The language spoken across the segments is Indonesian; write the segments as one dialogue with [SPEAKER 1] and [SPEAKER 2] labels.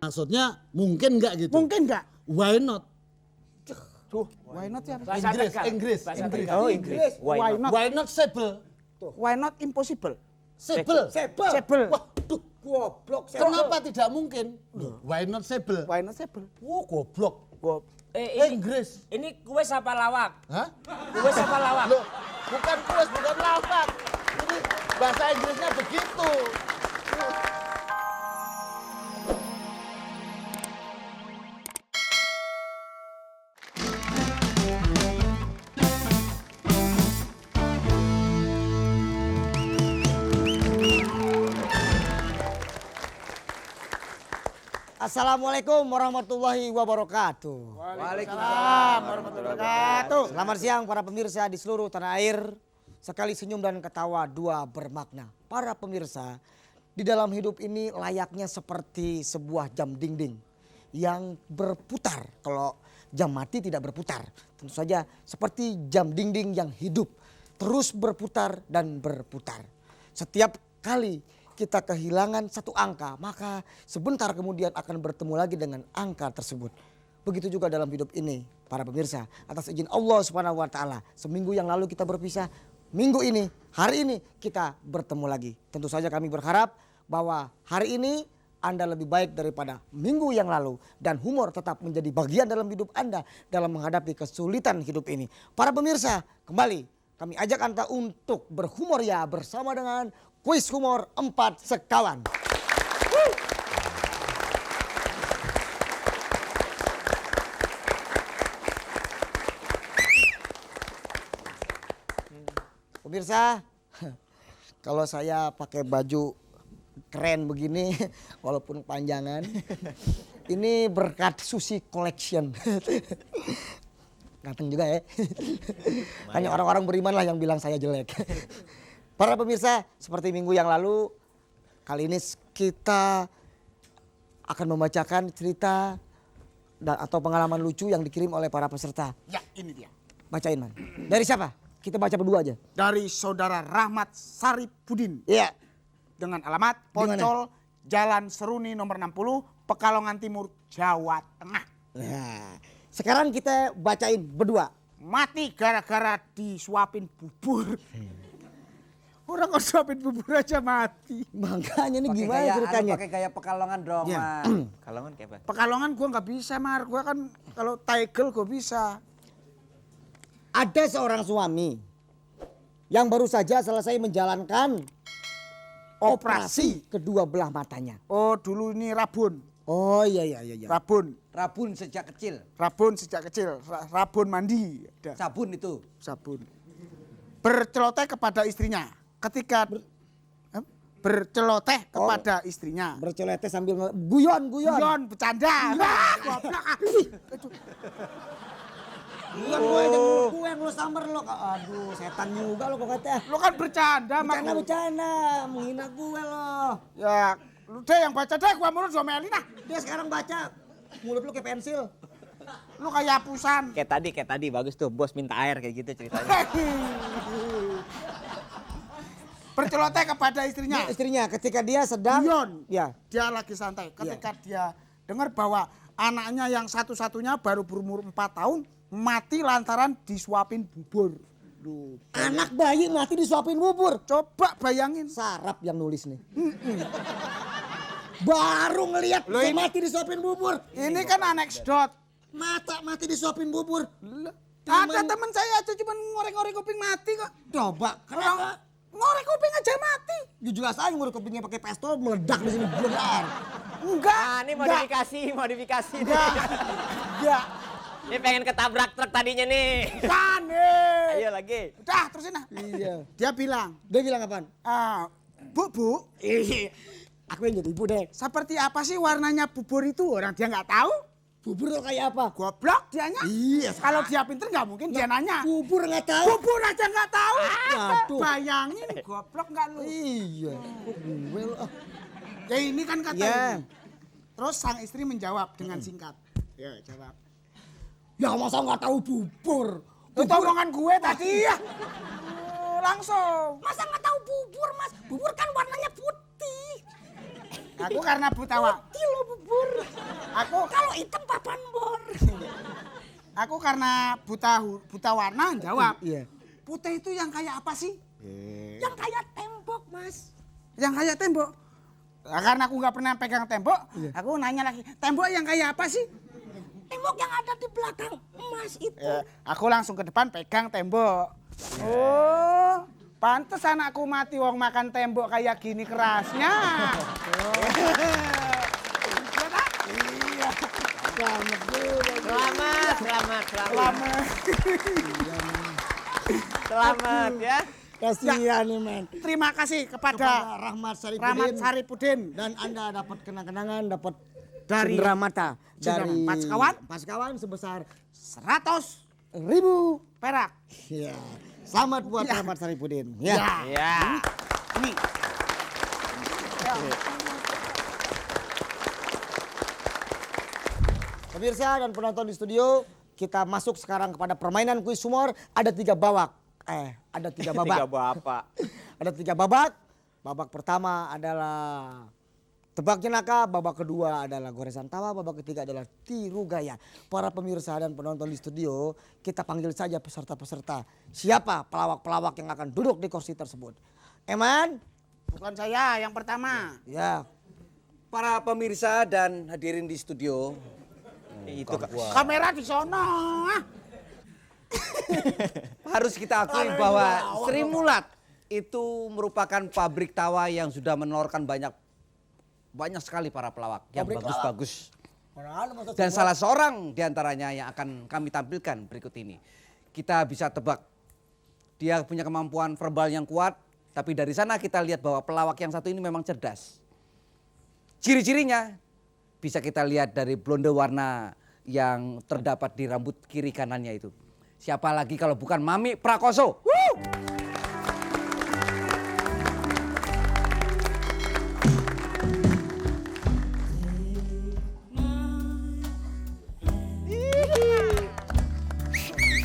[SPEAKER 1] Maksudnya mungkin nggak gitu?
[SPEAKER 2] Mungkin nggak?
[SPEAKER 1] Why not?
[SPEAKER 2] Tuh, why not ya?
[SPEAKER 1] Inggris.
[SPEAKER 3] Oh, Inggris.
[SPEAKER 2] Why not?
[SPEAKER 1] Why not sable?
[SPEAKER 2] Why not impossible?
[SPEAKER 1] Sable.
[SPEAKER 2] Sable.
[SPEAKER 1] Waduh, goblok. Kenapa tidak mungkin? Why not sable?
[SPEAKER 2] Why not sable?
[SPEAKER 1] Goblok. Inggris.
[SPEAKER 3] Ini kuis apa lawak?
[SPEAKER 1] Hah?
[SPEAKER 3] Kuis apa lawak?
[SPEAKER 1] Loh, bukan kuis, bukan lawak. Ini bahasa Inggrisnya begitu.
[SPEAKER 4] Assalamualaikum warahmatullahi wabarakatuh.
[SPEAKER 2] Waalaikumsalam warahmatullahi wabarakatuh.
[SPEAKER 4] Selamat siang para pemirsa di seluruh tanah air. Sekali senyum dan ketawa dua bermakna. Para pemirsa, di dalam hidup ini layaknya seperti sebuah jam dinding yang berputar. Kalau jam mati tidak berputar. Tentu saja seperti jam dinding yang hidup, terus berputar dan berputar. Setiap kali kita kehilangan satu angka, maka sebentar kemudian akan bertemu lagi dengan angka tersebut. Begitu juga dalam hidup ini, para pemirsa. Atas izin Allah Subhanahu wa taala, seminggu yang lalu kita berpisah, minggu ini, hari ini kita bertemu lagi. Tentu saja kami berharap bahwa hari ini Anda lebih baik daripada minggu yang lalu dan humor tetap menjadi bagian dalam hidup Anda dalam menghadapi kesulitan hidup ini. Para pemirsa, kembali kami ajak Anda untuk berhumor ya bersama dengan Kuis Humor 4 Sekawan. Pemirsa, kalau saya pakai baju keren begini walaupun panjangan, ini berkat Susi Collection. Ganteng juga ya. Hanya orang-orang beriman lah yang bilang saya jelek. Para pemirsa, seperti minggu yang lalu, kali ini kita akan membacakan cerita atau pengalaman lucu yang dikirim oleh para peserta.
[SPEAKER 2] Ya, ini dia.
[SPEAKER 4] Bacain, Man. Dari siapa? Kita baca berdua aja.
[SPEAKER 2] Dari saudara Rahmat Saripudin.
[SPEAKER 4] Iya.
[SPEAKER 2] Dengan alamat Poncol Jalan Seruni nomor 60, Pekalongan Timur, Jawa Tengah.
[SPEAKER 4] Nah, sekarang kita bacain berdua.
[SPEAKER 2] Mati gara-gara disuapin bubur. Orang kok suapin bubur aja mati.
[SPEAKER 4] Makanya ini gimana ceritanya?
[SPEAKER 5] Pakai gaya Pekalongan dong,
[SPEAKER 4] Ya.
[SPEAKER 5] Mas. Pekalongan kayak apa?
[SPEAKER 2] Pekalongan gua nggak bisa, Mar. Gua kan kalau Taigel gua bisa.
[SPEAKER 4] Ada seorang suami yang baru saja selesai menjalankan operasi kedua belah matanya.
[SPEAKER 2] Oh, dulu ini rabun.
[SPEAKER 4] Oh iya.
[SPEAKER 2] Rabun.
[SPEAKER 5] Rabun sejak kecil.
[SPEAKER 2] Rabun sejak kecil. Rabun mandi. Ada.
[SPEAKER 5] Sabun itu.
[SPEAKER 2] Sabun. Berceloteh kepada istrinya. Ketika berceloteh kepada istrinya.
[SPEAKER 4] Berceloteh sambil guyon.
[SPEAKER 2] Guyon, bercanda. Goblok.
[SPEAKER 4] Guyon gue yang lu samber lo. Aduh, setan juga lo kok katanya.
[SPEAKER 2] Lo kan bercanda,
[SPEAKER 4] Bercanda, menghina gue lo.
[SPEAKER 2] Ya, lu deh yang baca deh, gua mulu jomelin ah.
[SPEAKER 4] Dia sekarang baca, mulut lu kayak pensil.
[SPEAKER 2] Lu kayak hapusan.
[SPEAKER 3] Kayak tadi bagus tuh, bos minta air kayak gitu ceritanya.
[SPEAKER 2] Berceloteh kepada istrinya.
[SPEAKER 4] Istrinya ketika dia sedang
[SPEAKER 2] Guyon.
[SPEAKER 4] Ya.
[SPEAKER 2] Dia lagi santai. Ketika dia dengar bahwa anaknya yang satu-satunya baru berumur 4 tahun mati lantaran disuapin bubur. Duh.
[SPEAKER 4] Anak bayi mati disuapin bubur.
[SPEAKER 2] Coba bayangin.
[SPEAKER 4] Sarap yang nulis nih. Baru ngelihat dia mati disuapin bubur.
[SPEAKER 2] Ini kan anekdot.
[SPEAKER 4] Mata mati disuapin bubur.
[SPEAKER 2] Ada teman saya aja cuma ngorek-ngorek kuping mati kok.
[SPEAKER 4] Coba, kenapa?
[SPEAKER 2] Ngorek kuping aja mati.
[SPEAKER 4] Jujur aja ngurus kupingnya pakai pistol meledak di sini benar.
[SPEAKER 2] Enggak.
[SPEAKER 3] Ah, ini modifikasi.
[SPEAKER 2] Enggak.
[SPEAKER 3] Ini pengen ketabrak truk tadinya nih.
[SPEAKER 2] Kan nih.
[SPEAKER 3] Ayo lagi.
[SPEAKER 2] Udah terusin ah.
[SPEAKER 4] Iya.
[SPEAKER 2] Dia bilang,
[SPEAKER 4] Dia bilang apaan?
[SPEAKER 2] Bu,
[SPEAKER 4] Aku yang jadi ibu deh.
[SPEAKER 2] seperti apa sih warnanya bubur itu? Orang dia nggak tahu.
[SPEAKER 4] Bubur tuh kayak apa?
[SPEAKER 2] Goblok dianya.
[SPEAKER 4] Iya.
[SPEAKER 2] Kalau dia pinter nggak mungkin dia nanya.
[SPEAKER 4] Bubur nggak tahu.
[SPEAKER 2] Bubur aja nggak tahu.
[SPEAKER 4] Waduh.
[SPEAKER 2] Bayangin goblok nggak lu?
[SPEAKER 4] Iya. Kok gue lo?
[SPEAKER 2] Ya ini kan kata
[SPEAKER 4] Iya.
[SPEAKER 2] ini. Terus sang istri menjawab dengan singkat. Ya jawab.
[SPEAKER 4] Ya masa nggak tahu bubur?
[SPEAKER 2] Itu omongan gue tadi ya. Langsung.
[SPEAKER 4] Masa nggak tahu bubur, Mas? Bubur kan warnanya putih.
[SPEAKER 2] Aku karena buta
[SPEAKER 4] Putih lo bubur.
[SPEAKER 2] Aku
[SPEAKER 4] Kalau hitam papan bor.
[SPEAKER 2] aku karena buta warna jawab.
[SPEAKER 4] Iya.
[SPEAKER 2] Putih itu yang kayak apa sih?
[SPEAKER 4] Yang kayak tembok, Mas.
[SPEAKER 2] Yang kayak tembok. Nah, karena aku nggak pernah pegang tembok, aku nanya lagi, tembok yang kayak apa sih?
[SPEAKER 4] Tembok yang ada di belakang Mas itu.
[SPEAKER 2] Ya, aku langsung ke depan pegang tembok. Oh, pantes anakku mati wong makan tembok kayak gini kerasnya. Iya. Selamat juga.
[SPEAKER 3] Selamat ya.
[SPEAKER 4] Kasihan nih, men.
[SPEAKER 2] Terima kasih kepada
[SPEAKER 4] Rahmat
[SPEAKER 2] Rahmat Saripudin
[SPEAKER 4] dan Anda dapat kenang-kenangan, dapat
[SPEAKER 2] dari
[SPEAKER 4] cendera mata
[SPEAKER 2] cendera
[SPEAKER 4] dari
[SPEAKER 2] Pasekawan
[SPEAKER 4] sebesar
[SPEAKER 2] 100.000 perak.
[SPEAKER 4] ya. Selamat buat
[SPEAKER 2] Ya.
[SPEAKER 4] Rahmat Saripudin.
[SPEAKER 2] Ya.
[SPEAKER 3] Ya.
[SPEAKER 2] Ini.
[SPEAKER 4] Pemirsa dan penonton di studio, kita masuk sekarang kepada permainan kuis humor. Ada 3 babak. Ada 3 babak.
[SPEAKER 3] Tiga bapak.
[SPEAKER 4] Ada 3 babak. Babak pertama adalah tebak jenaka, babak kedua adalah goresan tawa, babak ketiga adalah tiru gaya. Para pemirsa dan penonton di studio, kita panggil saja peserta-peserta. Siapa pelawak-pelawak yang akan duduk di kursi tersebut? Eman?
[SPEAKER 2] Bukan saya yang pertama.
[SPEAKER 4] Ya.
[SPEAKER 5] Para pemirsa dan hadirin di studio,
[SPEAKER 3] Itu
[SPEAKER 2] Kamera di sono.
[SPEAKER 5] harus kita akui bahwa Sri Mulat itu merupakan pabrik tawa yang sudah menelurkan banyak sekali para pelawak yang bagus-bagus. Dan salah seorang diantaranya yang akan kami tampilkan berikut ini. Kita bisa tebak, dia punya kemampuan verbal yang kuat, tapi dari sana kita lihat bahwa pelawak yang satu ini memang cerdas. Ciri-cirinya bisa kita lihat dari blonde warna yang terdapat di rambut kiri kanannya itu. Siapa lagi kalau bukan Mami Prakoso?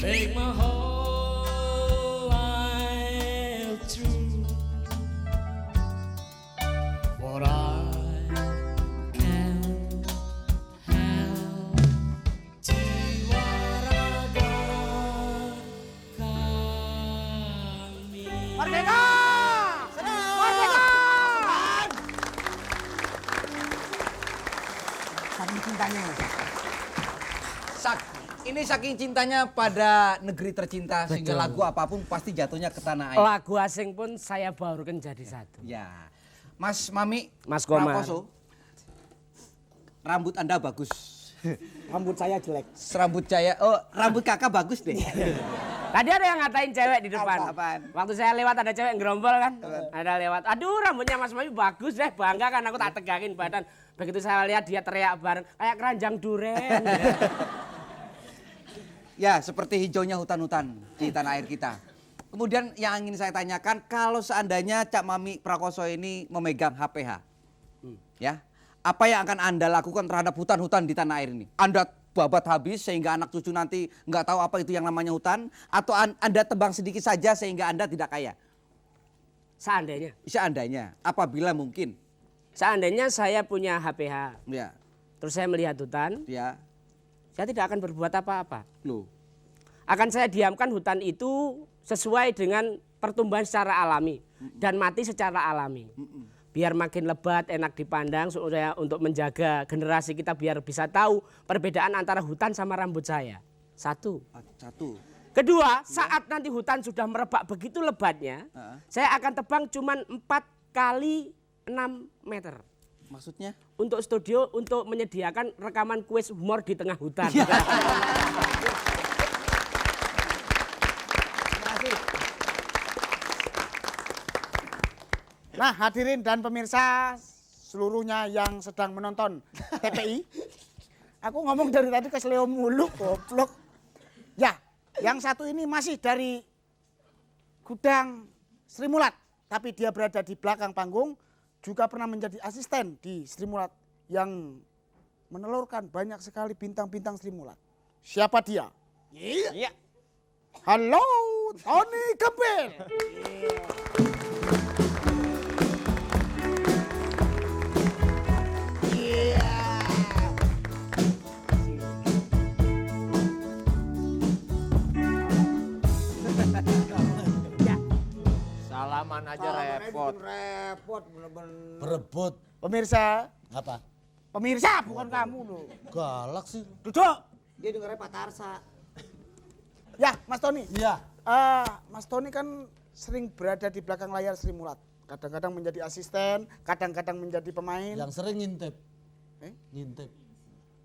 [SPEAKER 6] Take my whole life through. What I can have jiwa kami.
[SPEAKER 2] Merdeka! Merdeka!
[SPEAKER 4] Saking cintanya.
[SPEAKER 5] Ini saking cintanya pada negeri tercinta sehingga lagu apapun pasti jatuhnya ke tanah air.
[SPEAKER 6] Lagu asing pun saya barukan jadi satu.
[SPEAKER 5] Ya, Mas Mami,
[SPEAKER 6] Mas Komar.
[SPEAKER 5] Prakoso, rambut Anda bagus.
[SPEAKER 4] Rambut saya jelek.
[SPEAKER 5] Rambut kakak bagus deh.
[SPEAKER 6] Tadi ada yang ngatain cewek di depan.
[SPEAKER 5] Apaan?
[SPEAKER 6] Waktu saya lewat ada cewek ngerombol kan. Ada lewat. Aduh rambutnya Mas Mami bagus deh. Bangga kan aku tak tegangin badan. Begitu saya lihat dia teriak bareng. Kayak keranjang duren.
[SPEAKER 5] Ya, seperti hijaunya hutan-hutan di tanah air kita. Kemudian yang ingin saya tanyakan, kalau seandainya Cak Mami Prakoso ini memegang HPH, ya, apa yang akan Anda lakukan terhadap hutan-hutan di tanah air ini? Anda babat habis sehingga anak cucu nanti nggak tahu apa itu yang namanya hutan, atau Anda tebang sedikit saja sehingga Anda tidak kaya?
[SPEAKER 6] Seandainya.
[SPEAKER 5] Seandainya, apabila mungkin.
[SPEAKER 6] Seandainya saya punya HPH.
[SPEAKER 5] Ya,
[SPEAKER 6] Terus saya melihat hutan.
[SPEAKER 5] ya,
[SPEAKER 6] Saya tidak akan berbuat apa-apa.
[SPEAKER 5] loh.
[SPEAKER 6] Akan saya diamkan hutan itu sesuai dengan pertumbuhan secara alami. Dan mati secara alami. Biar makin lebat, enak dipandang supaya untuk menjaga generasi kita biar bisa tahu perbedaan antara hutan sama rambut saya. Satu.
[SPEAKER 5] Satu.
[SPEAKER 6] Kedua, saat nanti hutan sudah merebak begitu lebatnya, saya akan tebang cuman 4 kali 6 meter.
[SPEAKER 5] Maksudnya?
[SPEAKER 6] Untuk studio, untuk menyediakan rekaman kuis humor di tengah hutan.
[SPEAKER 2] Nah, hadirin dan pemirsa seluruhnya yang sedang menonton TPI. Aku ngomong dari tadi ke Sleo mulu, goblok. Ya, yang satu ini masih dari gudang Sri Mulat, tapi dia berada di belakang panggung, juga pernah menjadi asisten di Sri Mulat yang menelurkan banyak sekali bintang-bintang Sri Mulat. Siapa dia?
[SPEAKER 3] Iya.
[SPEAKER 2] Halo, Tony Gembel.
[SPEAKER 3] repot.
[SPEAKER 4] Repot bener-bener.
[SPEAKER 1] Berebut.
[SPEAKER 2] Pemirsa,
[SPEAKER 1] Apa?
[SPEAKER 2] pemirsa bukan kamu loh.
[SPEAKER 1] Galak sih.
[SPEAKER 2] Duduk.
[SPEAKER 4] Dia dengarnya Pak Tarsa.
[SPEAKER 2] Ya, Mas Tony.
[SPEAKER 1] Iya.
[SPEAKER 2] Mas Tony kan sering berada di belakang layar Sri Mulat. Kadang-kadang menjadi asisten, kadang-kadang menjadi pemain.
[SPEAKER 1] Yang sering ngintip.
[SPEAKER 2] Eh?
[SPEAKER 1] Ngintip.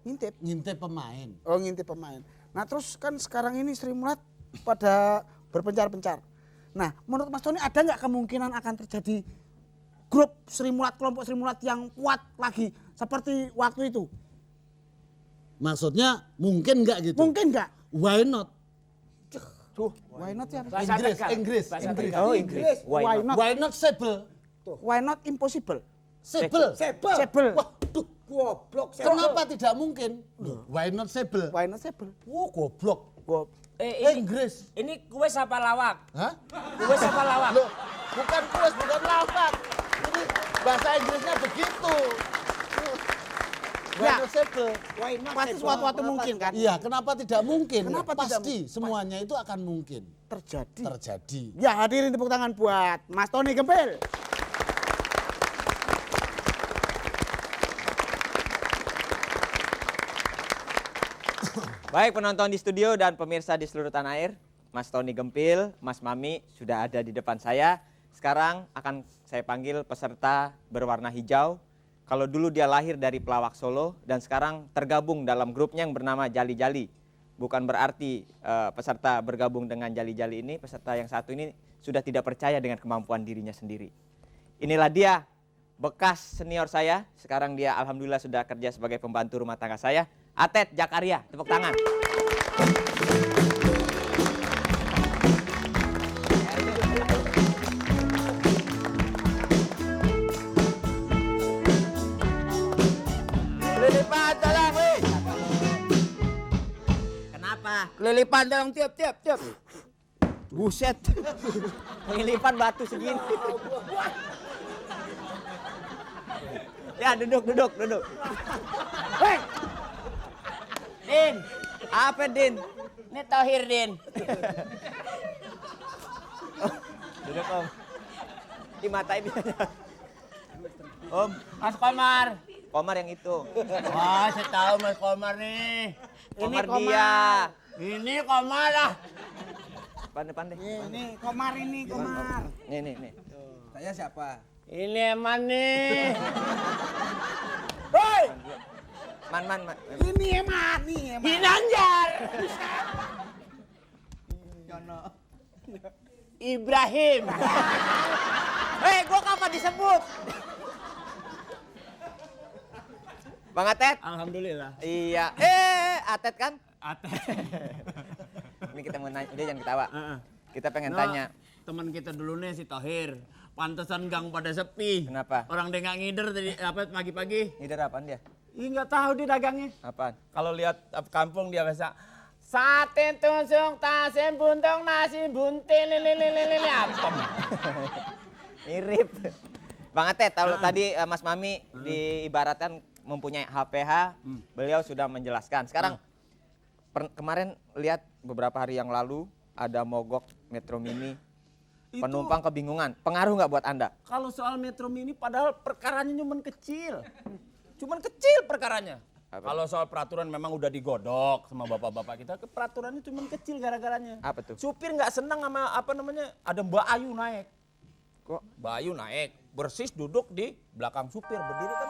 [SPEAKER 2] Ngintip.
[SPEAKER 1] Ngintip pemain.
[SPEAKER 2] Oh, ngintip pemain. Nah, terus kan sekarang ini Sri Mulat pada berpencar-pencar. Nah, menurut Mas Tony ada nggak kemungkinan akan terjadi grup Sri Mulat, kelompok Sri Mulat yang kuat lagi seperti waktu itu?
[SPEAKER 1] Maksudnya mungkin nggak gitu?
[SPEAKER 2] Mungkin nggak?
[SPEAKER 1] Why not?
[SPEAKER 2] Why not ya?
[SPEAKER 6] Bahasa
[SPEAKER 1] Inggris,
[SPEAKER 6] Tegal.
[SPEAKER 1] Inggris,
[SPEAKER 6] Bahasa
[SPEAKER 1] Inggris.
[SPEAKER 6] Tegal.
[SPEAKER 3] Oh, Inggris.
[SPEAKER 2] Why not?
[SPEAKER 1] Why not Sable?
[SPEAKER 2] Why not impossible?
[SPEAKER 1] Sable.
[SPEAKER 2] Sable.
[SPEAKER 1] Waduh,
[SPEAKER 4] Goblok.
[SPEAKER 1] kenapa tidak mungkin? Why not Sable?
[SPEAKER 2] Why not sable?
[SPEAKER 1] Wah, goblok.
[SPEAKER 6] Ini,
[SPEAKER 1] Inggris.
[SPEAKER 6] ini kue apa lawak?
[SPEAKER 1] Hah?
[SPEAKER 6] Kue apa lawak?
[SPEAKER 1] Loh, bukan kuis, bukan lawak. Ini bahasa Inggrisnya begitu. Why
[SPEAKER 2] Ya.
[SPEAKER 1] not Sable?
[SPEAKER 2] Pasti suatu waktu mungkin kan?
[SPEAKER 1] Iya, kenapa tidak mungkin?
[SPEAKER 2] Kenapa tidak
[SPEAKER 1] Pasti semuanya itu akan mungkin
[SPEAKER 2] Terjadi.
[SPEAKER 1] terjadi.
[SPEAKER 2] Ya, hadirin tepuk tangan buat Mas Tony Gempil.
[SPEAKER 3] Baik penonton di studio dan pemirsa di seluruh tanah air, Mas Tony Gempil, Mas Mami sudah ada di depan saya. Sekarang akan saya panggil peserta berwarna hijau. Kalau dulu dia lahir dari pelawak Solo dan sekarang tergabung dalam grupnya yang bernama Jali Jali. Bukan berarti peserta bergabung dengan Jali Jali ini, peserta yang satu ini sudah tidak percaya dengan kemampuan dirinya sendiri. Inilah dia, bekas senior saya, sekarang dia alhamdulillah sudah kerja sebagai pembantu rumah tangga saya, Atet Jakaria. Tepuk tangan.
[SPEAKER 6] Kelilipan tolong, weh. Kenapa? Kelilipan tolong tiap. Buset.
[SPEAKER 3] Pengilipan batu segini. Ya, duduk.
[SPEAKER 6] Hei! Din,
[SPEAKER 3] Apa, Din?
[SPEAKER 6] ini Tohir, Din.
[SPEAKER 3] Duduk, Om. Dimatain dia.
[SPEAKER 6] Om, Mas Komar.
[SPEAKER 3] Komar yang itu.
[SPEAKER 6] Wah, saya tahu Mas Komar nih.
[SPEAKER 3] Komar dia.
[SPEAKER 6] Ini Komar lah.
[SPEAKER 3] Pandai.
[SPEAKER 2] Ini Komar.
[SPEAKER 3] Nih.
[SPEAKER 5] Saya siapa?
[SPEAKER 6] Ini Eman nih.
[SPEAKER 2] Hei,
[SPEAKER 3] Man.
[SPEAKER 2] ini Eman.
[SPEAKER 6] Ginanjar. Ibrahim.
[SPEAKER 3] Hei, gua kapan disebut? Bang Atet?
[SPEAKER 6] Alhamdulillah.
[SPEAKER 3] Iya. Atet kan?
[SPEAKER 6] Atet.
[SPEAKER 3] Ini kita mau nanya, dia jangan ketawa. Kita pengen tanya.
[SPEAKER 6] Teman kita dulu nih si Tohir. Pantesan gang pada sepi.
[SPEAKER 3] Kenapa?
[SPEAKER 6] Orang dia nggak ngider tadi pagi-pagi.
[SPEAKER 3] Ngider apaan dia?
[SPEAKER 6] Ih nggak tahu dia dagangnya.
[SPEAKER 3] Apaan?
[SPEAKER 6] Kalau lihat kampung dia biasa sate tusuk tasim buntung nasi buntil lili apem.
[SPEAKER 3] Mirip. Bang Atet, kalau tadi Mas Mami diibaratkan mempunyai HPH, beliau sudah menjelaskan. Sekarang kemarin lihat beberapa hari yang lalu ada mogok Metro Mini. Penumpang kebingungan. Pengaruh nggak buat Anda?
[SPEAKER 6] Kalau soal Metro Mini padahal perkaranya cuman kecil. Cuman kecil perkaranya. Kalau soal peraturan memang udah digodok sama bapak-bapak kita, peraturannya cuman kecil gara-garanya.
[SPEAKER 3] Apa tuh?
[SPEAKER 6] Supir nggak senang sama ada Mbak Ayu naik.
[SPEAKER 3] Kok?
[SPEAKER 6] Mbak Ayu naik, bersis duduk di belakang supir, berdiri kan